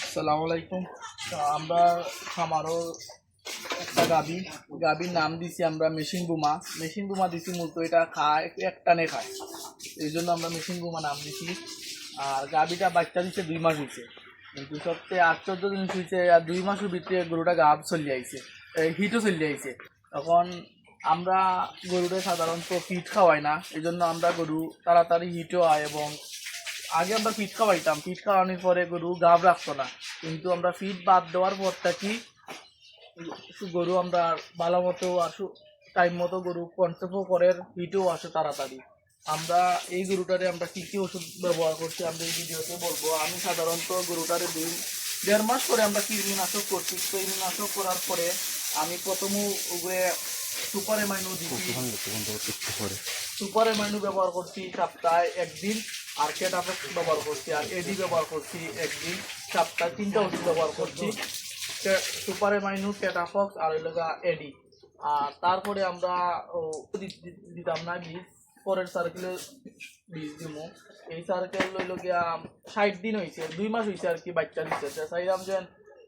আসসালামু আলাইকুম। আমরা খামারও একটা গাভীর নাম দিছি আমরা মেশিন বুমা দিছি। মূলত এটা খায় এক টানে খায়, এই জন্য আমরা মেশিন বুমা নাম দিছি। আর গাভীটা বাচ্চা দিচ্ছে 2 মাস হয়েছে, কিন্তু সবচেয়ে আশ্চর্য জিনিস হয়েছে আর 2 মাসের ভিতরে গরুটা গাভ চলে আইছে, হিটও চলে আইছে। তখন আমরা গরুটা সাধারণত ফিট খাওয়াই না, এই জন্য আমরা গরু তাড়াতাড়ি হিটও হয়। এবং আগে আমরা ফিট খাওয়াইতাম, ফিট খাওয়ানোর পরে গরু গাভ রাখতো না, কিন্তু আমরা ফিট বাদ দেওয়ার পরটা কি গরু আমরা ভালো মতো আসু, টাইম মতো গরু কনসেপ্টও করে, হিটও আসে তাড়াতাড়ি। আমরা এই গরুটারে আমরা কী কী ওষুধ ব্যবহার করছি আমরা এই ভিডিওতে বলবো। আমি সাধারণত গরুটারে 1.5 মাস করে আমরা কৃমিনাশক করছি। কৃমিনাশক করার পরে আমি প্রথমে ওগুলো সুপার এমাইনো দিচ্ছি, সুপার এমাইনো ব্যবহার করছি সপ্তাহে একদিন, আর কেটাফক্স ব্যবহার করছি, আর এডি ব্যবহার করছি একদিন। সপ্তাহে 3টা ওষুধ ব্যবহার করছি, সুপার এমাইনো, কেটাফক্স আর এডি। আর তারপরে আমরা দিতাম না বীজ, পরের সার্কেলে বীজ দিব। এই সার্কেল লইল গিয়া 60 দিন হয়েছে, 2 মাস হয়েছে আর কি বাচ্চা দিচ্ছে। চাইলাম যে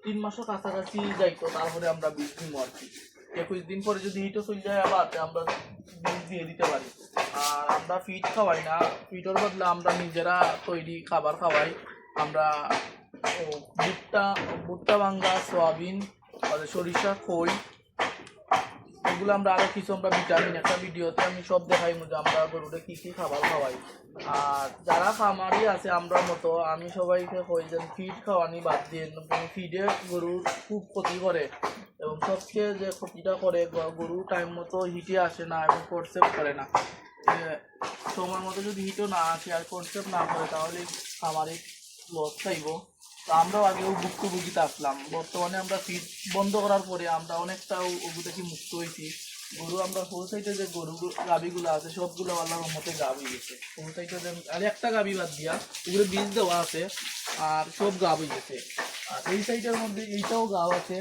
3 মাসও কাছাকাছি যাইতো, তারপরে আমরা বীজ দিব আর কি। 21 দিন পরে যদি হিটও চলে যায় আবার আমরা বীজ দিয়ে দিতে পারি। আর আমরা ফিড খাওয়াই না, ফিডের বদলে আমরা নিজেরা তৈরি খাবার খাওয়াই। আমরা ভুট্টা ভাঙ্গা, সয়াবিন, সরিষা খই, এগুলো আমরা আরও কিছু আমরা ভিটামিন একটা ভিডিওতে আমি সব দেখাই যে আমরা গরুটা কী কী খাবার খাওয়াই। আর যারা খামারি আছে আমরা মতো, আমি সবাইকে কই যে ফিড খাওয়ানি বাদ দিয়ে, ফিডে গরুর খুব ক্ষতি করে। এবং সবচেয়ে যে ক্ষতিটা করে, গরু টাইম মতো হিটে আসে না এবং কনসেপ্ট করে না। সময় মতো যদি হিটও না আসে আর কনসেপ্ট না করে, তাহলে খামারে লস খাইব। তো আমরাও আগেও ভুক্তভোগীতে আসলাম, বর্তমানে আমরা ফিড বন্ধ করার পরে আমরা অনেকটা ওগুলো থেকে মুক্ত হয়েছি। গরু আমরা হোল সাইডে যে গরু গাভীগুলো আছে সবগুলো আল্লাহর মতে গাভ হয়ে গেছে। হোল সাইডে আর একটা গাভী বাদ দিয়া ওগুলো বীজ দেওয়া আছে, আর সব গাভ হয়ে গেছে। আর এই সাইডের মধ্যে এইটাও গাভ আছে,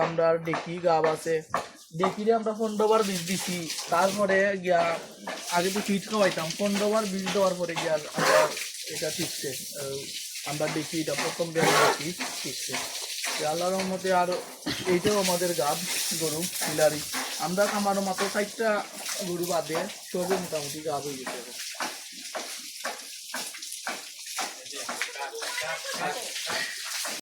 আমরা ডেকি গাভ আছে। ডেকিরে আমরা 15 বার বীজ দিছি, তারপরে গিয়া আগে তো ফিট খাওয়াইতাম, 15 বার বীজ দেওয়ার পরে গিয়া আমরা এটা ঠিকছে। আমরা দেখি এটা প্রথম দেখি ঠিকছে আল্লাহর রহমতে। আর এইটাও আমাদের গাভ গরু বিলারি। আমরা খামারও মাত্র 4টা গরু বাদে সবই মোটামুটি গাভ হয়ে গেছে।